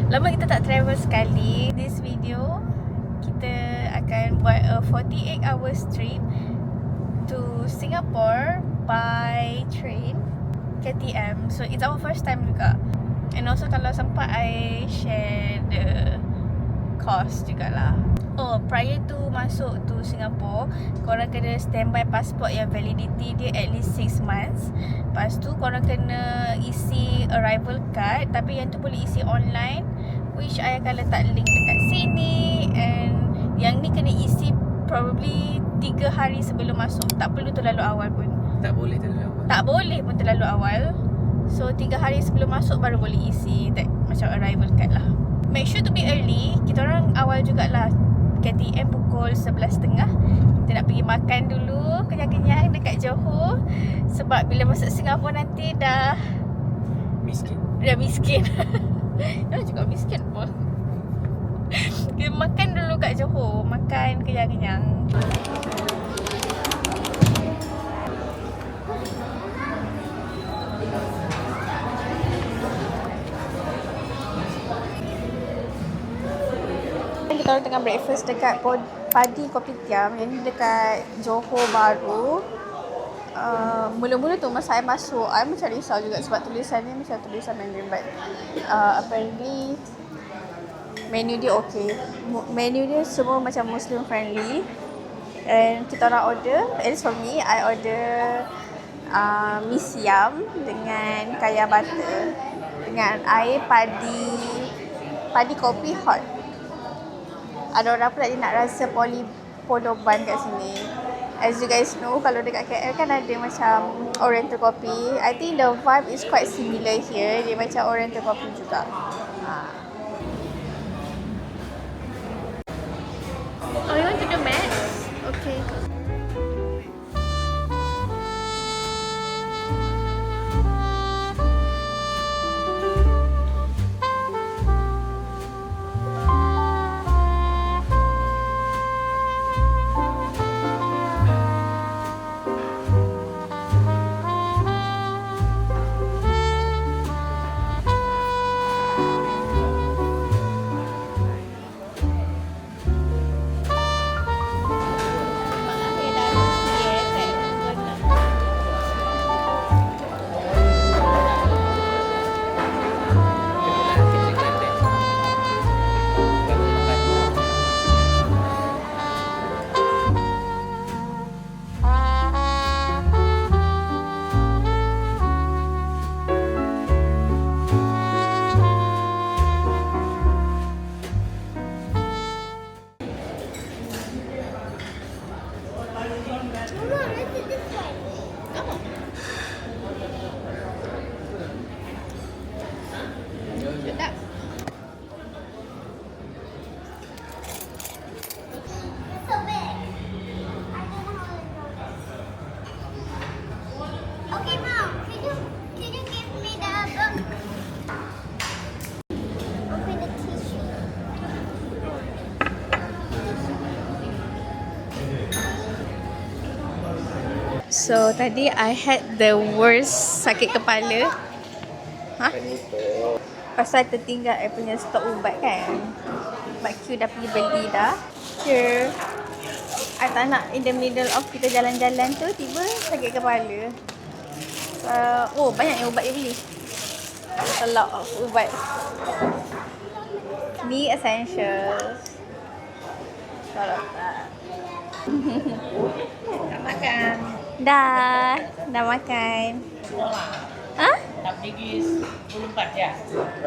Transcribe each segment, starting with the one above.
Lama kita tak travel sekali. This video kita akan buat a 48 hours trip to Singapore by train KTM. So it's our first time juga. And also kalau sempat I share the cost jugalah. Oh, prior to masuk to Singapore, korang kena standby passport yang validity dia at least 6 months. Lepas tu korang kena isi arrival card, tapi yang tu boleh isi online, which I akan letak link dekat sini. And yang ni kena isi probably 3 hari sebelum masuk. Tak perlu terlalu awal pun. Tak boleh terlalu awal. Tak boleh pun terlalu awal. So 3 hari sebelum masuk baru boleh isi that macam arrival card lah. Make sure to be early. Kita orang awal jugalah. KTM pukul 11.30. Kita nak pergi makan dulu kenyang-kenyang dekat Johor. Sebab bila masuk Singapura nanti dah miskin. Dah miskin. Dah juga miskin pun. Kita makan dulu kat Johor. Makan kenyang-kenyang. Kita orang tengah breakfast dekat Padi Kopitiam yang ni dekat Johor Bahru. Mula-mula tu masa I masuk, I macam risau juga sebab tulisan ni macam tulisan Mandarin, but apparently menu dia okay. Menu dia semua macam Muslim friendly. And kita orang order, at least for me, I order mi siam dengan kaya butter dengan air padi kopi hot. Ada orang pula dia nak rasa polo bun kat sini. As you guys know, kalau dekat KL kan ada macam Oriental Coffee. I think the vibe is quite similar here. Dia macam Oriental Coffee juga. Oh, you want to do max? Okay. So tadi I had the worst sakit kepala. Pasal tertinggal I punya stok ubat kan. But Q dah pergi beli dah. Here I tak nak in the middle of kita jalan-jalan tu tiba sakit kepala. Oh, banyak yang ubat dia beli. A lot of ubat. Ni essentials. Kalau tak nak makan. Dah makan. Ha? Tak pergi 24 je.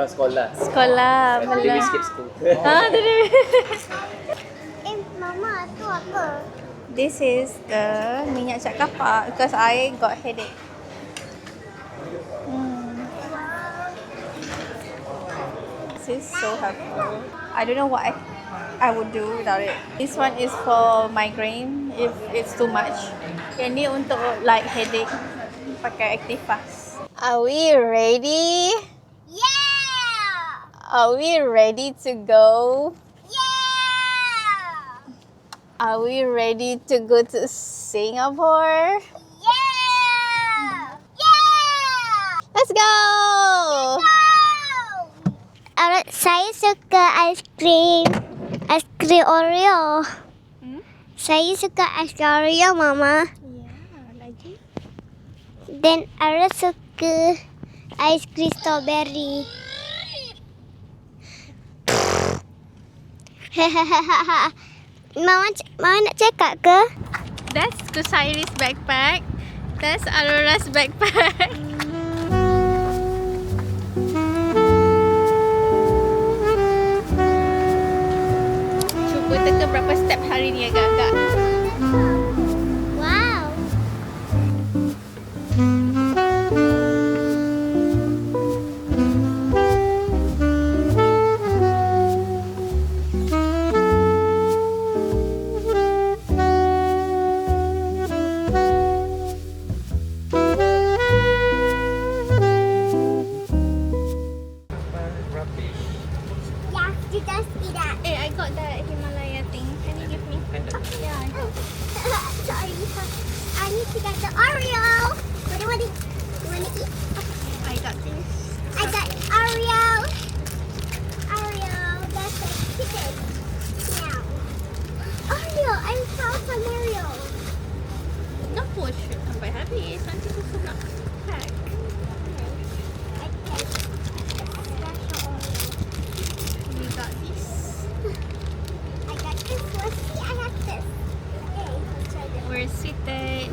Sekolah. Sekolah belum. Skip school. Tadi. Mama Mama, tu apa? This is the minyak cat kapak because I got headache. This is so helpful. I don't know what I would do without it. This one is for migraine if it's too much. Yang ni untuk like headache. Pakai Activas. Are we ready? Yeah! Are we ready to go? Yeah! Are we ready to go to Singapore? Yeah! Yeah! Let's go! Saya suka aiskrim Oreo. Saya suka aiskrim Oreo, Mama. Ya, lagi. Dan Ara suka aiskrim strawberry. Mama nak cakap ke? That's Kusairi's backpack. That's Aurora's backpack. Cuba teka berapa step hari ni agak-agak. Wow. Rubbish. Yeah, you just eat that. Eh, I got that Himalaya thing. Can you give me? Yeah, I got. Sorry, I need to get the Oreo. What do you want to eat? I got this. I got Oreo. Oreo, that's a chicken. Now. Oreo, I found some Oreo. Nak push sampai habis. Nanti aku nak pack. I get special Oreo. We got this. I got this one. See, I have this. Okay, let's try this. We're seated.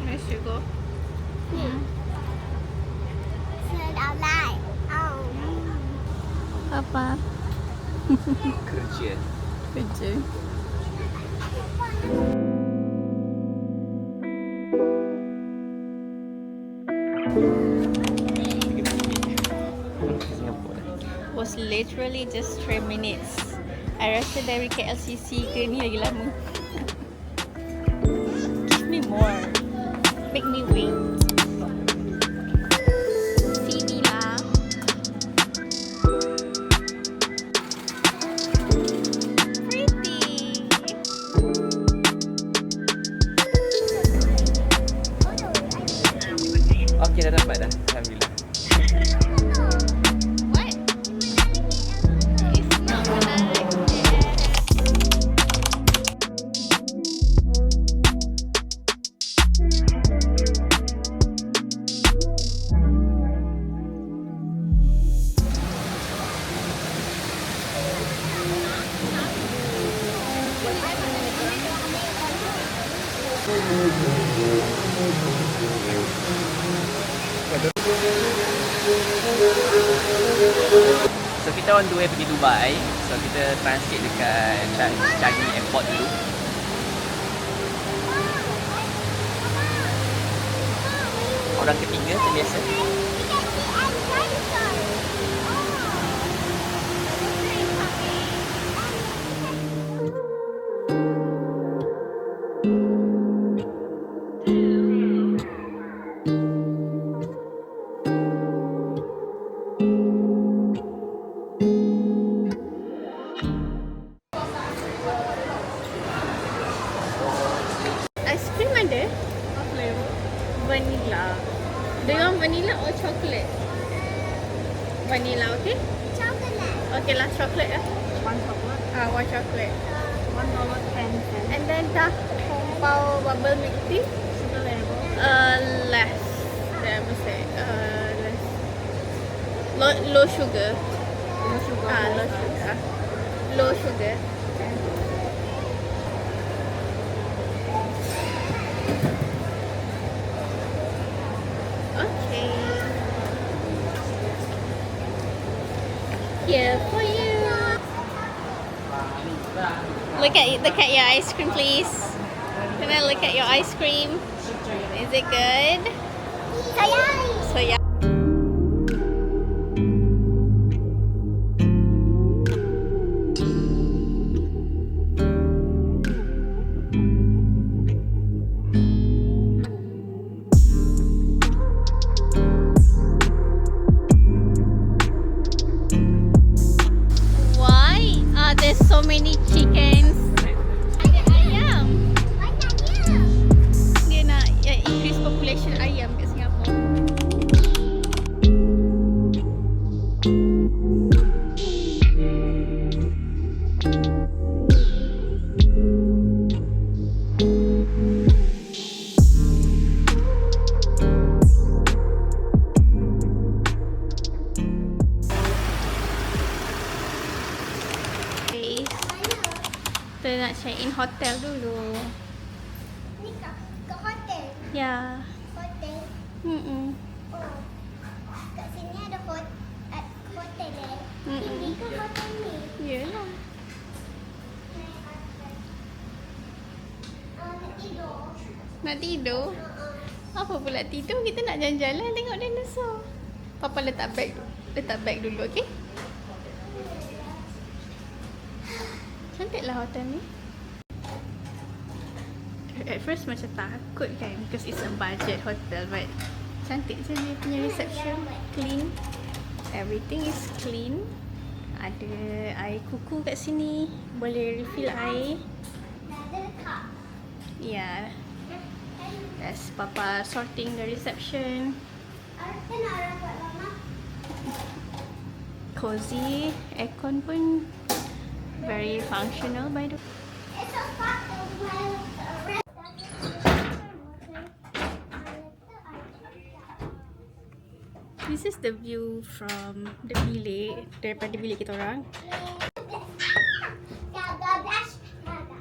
Where should go? Turn out light. Oh. Apa? Kerja. Kerja. Singapura. Was literally just 3 minutes. I rasa dari KLCC ke ni lagi lama. Give me more. Make me wait. Sini lah. Pretty. Okey, dah dapat dah. Alhamdulillah. What? It's not menarik. So kita on the way pergi Dubai. So kita transit dekat Changi Airport dulu. Orang ketiga macam biasa. Ice cream ada? Vanilla. Do you want vanilla or chocolate? Vanilla, okay? Okay lah, chocolate lah. One chocolate. $1.10. And then dah Hongpao bubble milk tea? Less. Let me say. Less. Low sugar. Low sugar. Low sugar. Okay. Here. for you. Look at your ice cream, please. Can I look at your ice cream? Is it good? So yeah. Why are there so many chickens? Ada ayam. Dia nak increase population ayam kat Singapore. Okay. Kita nak check in hotel dulu. Ni kat hotel. Ya. Hotel. Mm-mm. Oh. Kat sini ada hotel eh. Mm-mm. Ini ke hotel ni? Yelah. Nak tidur. Nak tidur? Apa pula tidur? Kita nak jalan-jalan tengok dinosaur. Papa letak bag dulu, okey? Cantiklah hotel ni. At first macam takut kan because it's a budget hotel, but cantik je dia punya reception. Clean. Everything is clean. Ada air kuku kat sini. Boleh refill air. Ada cup. Yeah. That's Papa sorting the reception. Kenapa orang buat lama? Cozy. Aircon pun very functional by the way. It's a part of my This is the view from the bilik, daripada bilik kita orang.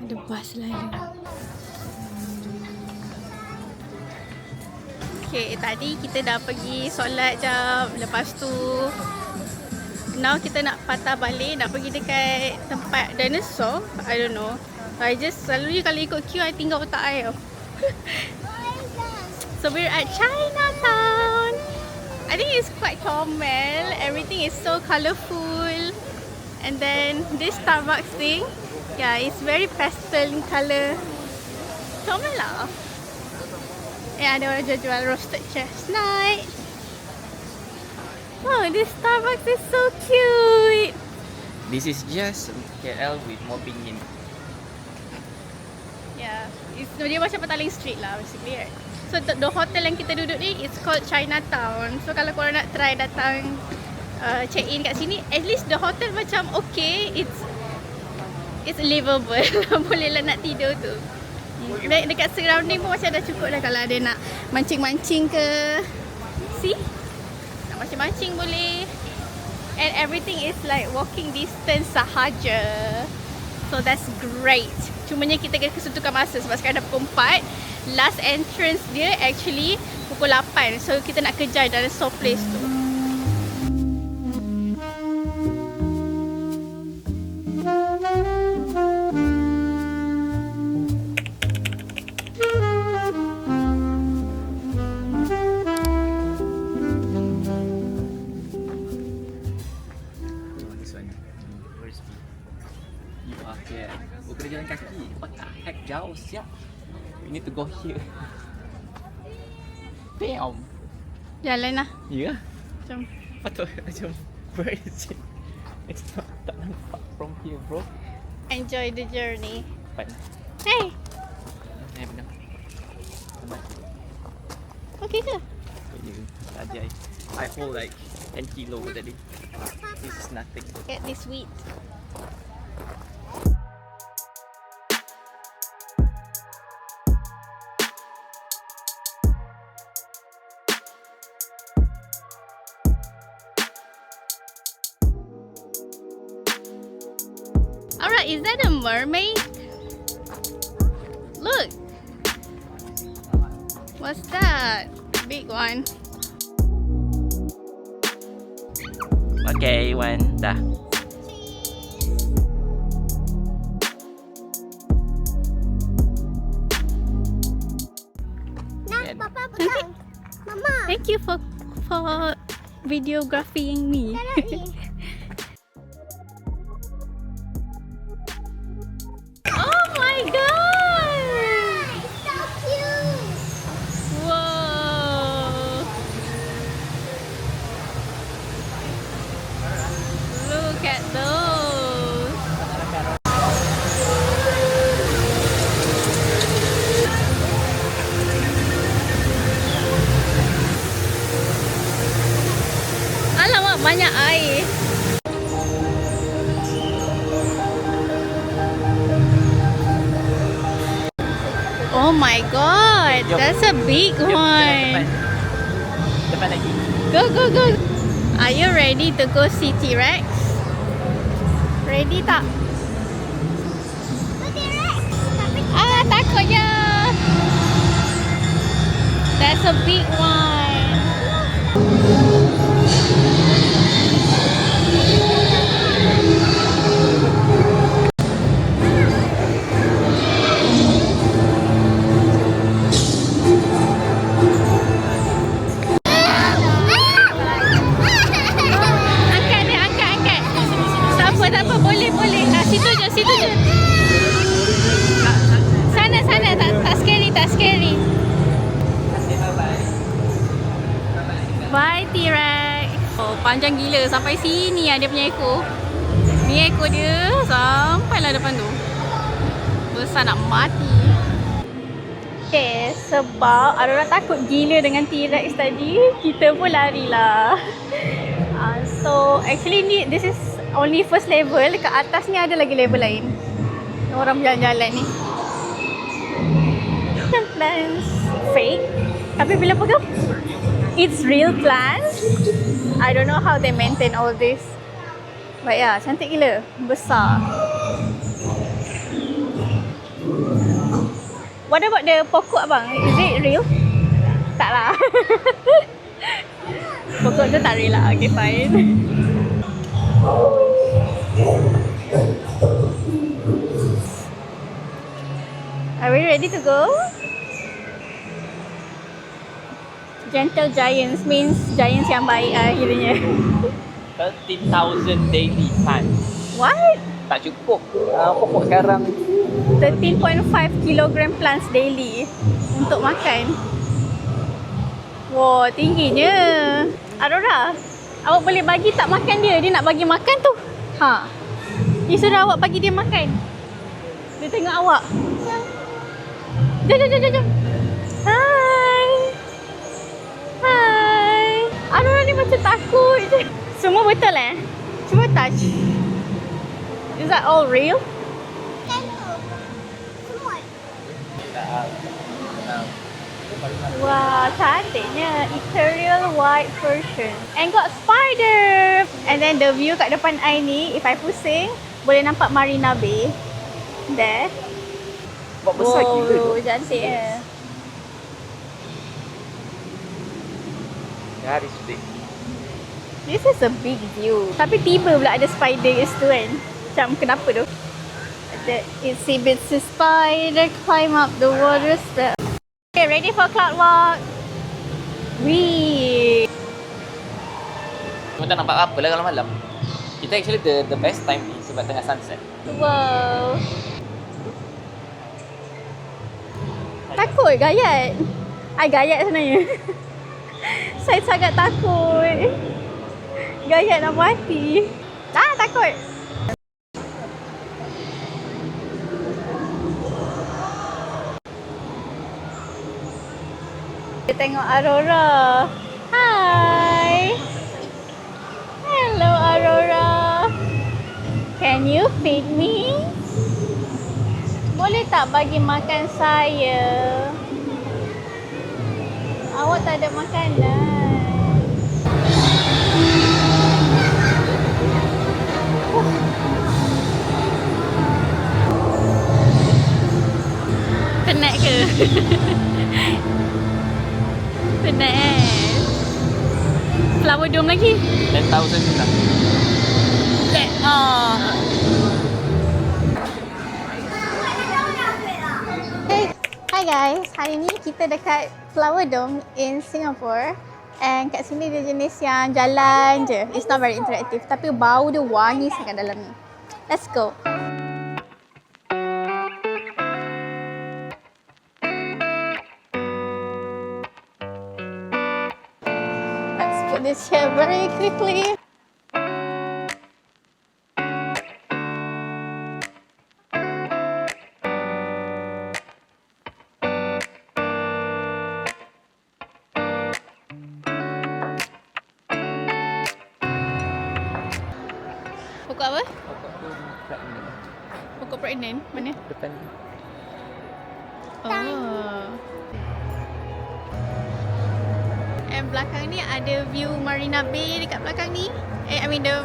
Ada bas lain. Okay, tadi kita dah pergi solat jap. Lepas tu now kita nak patah balik, nak pergi dekat tempat dinosaur. I don't know. I just selalunya kalau ikut queue I tinggal otak I. So we're at Chinatown. I think it's quite comel. Everything is so colourful. And then this Starbucks thing, yeah, it's very pastel in colour. Comel lah. Ada orang jual roasted chestnut. Oh, this Starbucks is so cute. This is just KL with more pingin. Yeah, dia macam Petaling Street lah basically, right? So the hotel yang kita duduk ni, it's called Chinatown. So kalau korang nak try datang check in kat sini, at least the hotel macam okay, it's livable. Boleh lah nak tidur tu. Dekat surrounding pun macam dah cukup dah kalau ada nak mancing-mancing ke. See? Nak mancing-mancing boleh. And everything is like walking distance sahaja. So that's great. Cumanya kita kena kesuntukan masa sebab sekarang dah pukul 4. Last entrance dia actually pukul 8. So kita nak kejar dinosaur place tu. Jalan kaki. What the heck, jauh siap. We need to go here. Damn. Jalan lah. Ya. Jom. Patut macam where is it? It's not tak nampak from here, bro. Enjoy the journey. But Hey. benar. Okay ke? Ajai. I hold like 10 kilo tadi. This is nothing. Get this wheat. Alright, is that a mermaid? Look! What's that? Big one. Okay, one dah. you for videographing me. Oh my god! So cute. Whoa! Look at those! Alamak, banyak air. Oh my god, Jom. that's a big Jom, one. Depan lagi. Go, go, go. Are you ready to go see T-Rex? Ready tak? Ah, takutnya. That's a big one. Angkat dia, angkat, angkat. Tak apa, boleh, boleh. Ah, situ je, situ je. Sana, sana. Tak scary, tak scary. Bye, T-Rex. Oh, panjang gila. Sampai sini dia punya ekor. Ni ekor dia sampailah depan tu. Besar nak mati. Okay, sebab Aurora takut gila dengan T-Rex tadi, kita pun larilah. So, actually ni, this is only first level. Dekat atas ni ada lagi level lain. Orang berjalan-jalan ni. Macam plants fake. Tapi bila pegang, it's real plants. I don't know how they maintain all this. But yeah, cantik gila. Besar. What about the pokok abang? Is it real? Tak lah. Pokok tu tak real lah. Okay, fine. Are we ready to go? Gentle giants means giants yang baik lah kiranya. 13,000 daily plants. What? Tak cukup. Pokok sekarang 13.5 kilogram plants daily untuk makan. Wow, tingginya. Aurora, awak boleh bagi tak makan dia? Dia nak bagi makan tu. Ha. Ni suruh awak bagi dia makan. Dia tengok awak. Jom. Hai. Hai. Aurora ni macam takut je. Semua betul Cuba touch. Is that all real? Wah, cantiknya. Ethereal white version. And got spider. And then the view kat depan I ni, if I pusing, boleh nampak Marina Bay. There. buat besar gila tu. Cantik Garis big. This is a big view. Tapi tiba pula ada spider kat situ kan. Macam kenapa tu? That exhibits the spider climb up the water step. Okay, ready for cloud walk? Wee. Cuma tak nampak apa lah kalau malam. Kita actually the best time ni sebab tengah sunset. Wow. Takut gayat. I gayat sebenarnya. Saya sangat takut. Gayat nak mati. Takut. Kita tengok Aurora. Hi. Hello Aurora. Can you feed me? Boleh tak bagi makan saya? Awak tak ada makanan. Penat ke? Penat Flower dome lagi? 10,000 juga. Hey, hi guys. Hari ni kita dekat Flower Dome in Singapore. And kat sini dia jenis yang jalan je. It's not very interactive. Tapi bau dia wangi sangat dalam ni. Let's go. Let's put this here very quickly. Pokok apa? Pokok pregnant? Mana? Depan. Oh. And belakang ni ada view Marina Bay dekat belakang ni. I mean the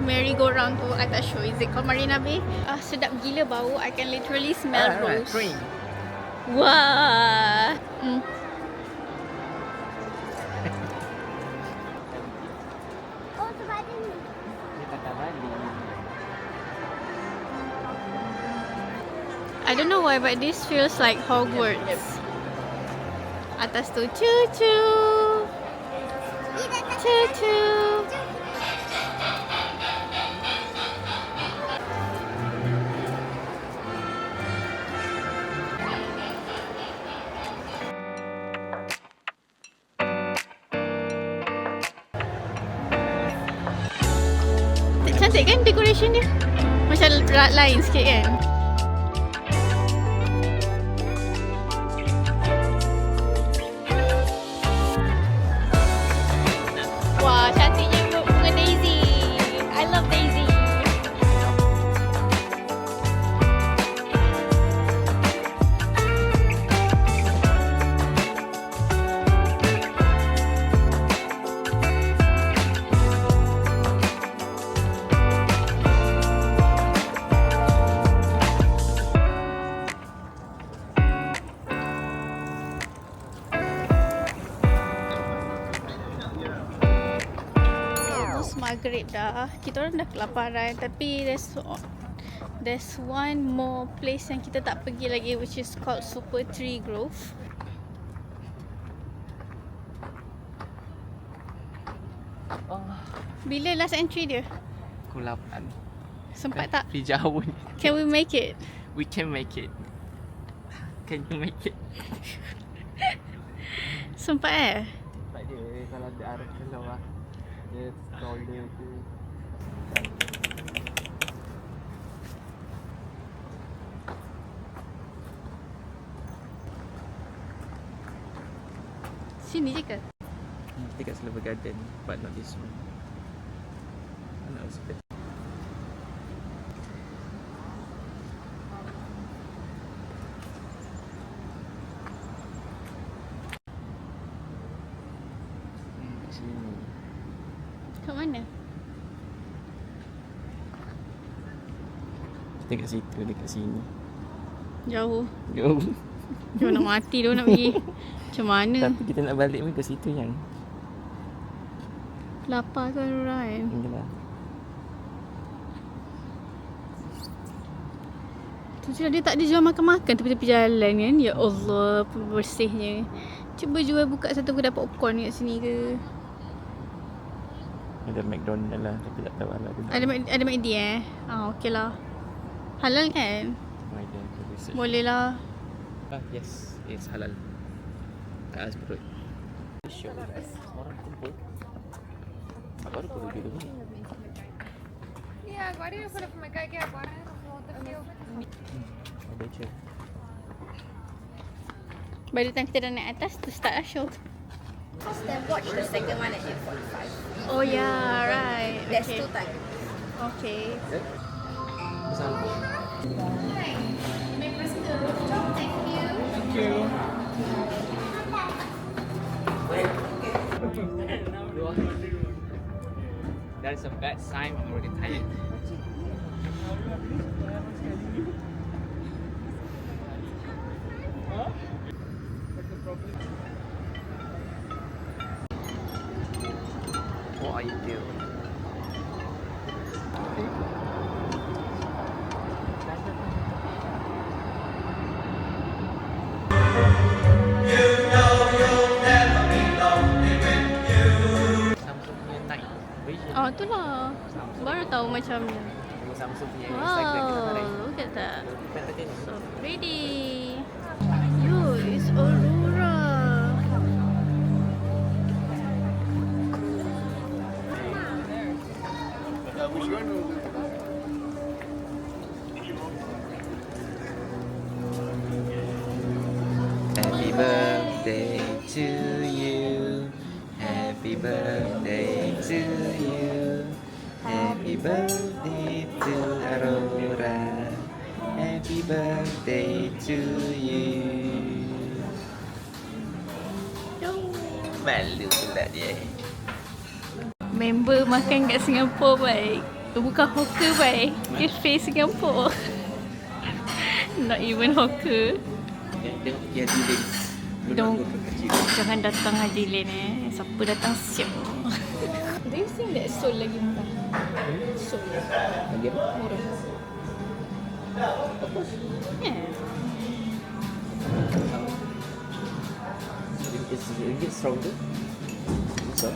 merry-go-round tu. I tak sure. Is it called Marina Bay? Sedap gila bau. I can literally smell rose. Spring. Wah. Oh, sebab ni. Dia patah balik. I don't know why, but this feels like Hogwarts. Atas tu cucu. Cucu. Cantik kan decoration dia? Macam lain sikit kan? Wah, cantiknya bunga daisy. I love daisy. Maghrib dah. Kita orang dah kelaparan, tapi there's one more place yang kita tak pergi lagi, which is called Super Tree Grove. Oh, Bila last entry dia? pukul 8. Sempat tak? Pergi jauh ni. Can we make it? We can make it. Can you make it? Sempat Sebab dia kalau ada arah ke bawah, dia taller tu. Sini je ke? Kita kat Silver Garden, but not this one. Anak suka. Kat sini. Kat mana? Kita kat situ, dekat sini. Jauh. Jauh. Dia nak mati dia nak pergi. Macam mana? Tapi kita nak balik pun ke situ yang. Lapar kan orang kan? Inilah. Tu je dia tak ada jual makan-makan tepi-tepi jalan kan? Ya Allah, bersihnya. Cuba jual buka satu kedai popcorn kat sini ke? Ada McDonald lah, tapi tak tahu halal ke. Ada McD okey lah. Halal kan? Ada research. Boleh lah. Yes, it's halal. Kat atas perut. Syok. Orang kumpul. Baru pergi dulu. E agora eu falei pro meu cara que agora volta que eu. Ada je. By the time kita dah naik atas, to start a show. Then watch the second one at 8:45. Oh yeah, right. There's Okay. 2 times. Okay. That's a bad sign. I'm already tired. What are you doing? itulah. Baru tahu macamnya. Tengok Samsung punya Instagram kita tarik. Wow, look at that. Pentagon. So pretty. Yo, it's Aurora. Happy birthday to you. Happy birthday to you. Happy birthday to Aurora. Happy birthday to you. Malu pula dia. Member makan kat Singapura baik. Bukan hawker baik. Cafe Singapura. Not even hawker. Tengok dia dealing. Jangan datang Haji Lane Siapa datang siap. Do you think that Seoul lagi murah? Seoul Lagi apa? murah. Yeah. Is ringgit stronger? So?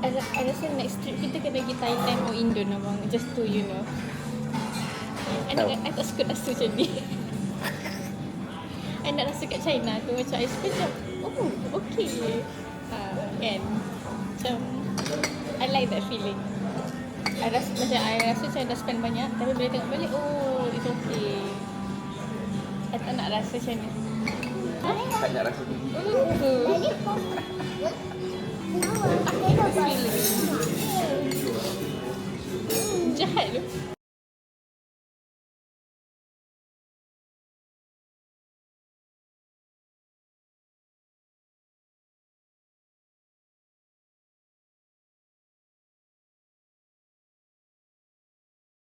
I rasa next trip kita kena pergi Thailand or Indo abang. Just to you know. I tak suka rasa macam ni. I nak rasa kat China tu macam I suka macam oh okay. Kan? Macam I like that feeling. I rasa macam dah spend banyak tapi bila tengok balik oh it's okay. I tak nak rasa macam ni. Tak nak rasa tinggi. Daddy, no.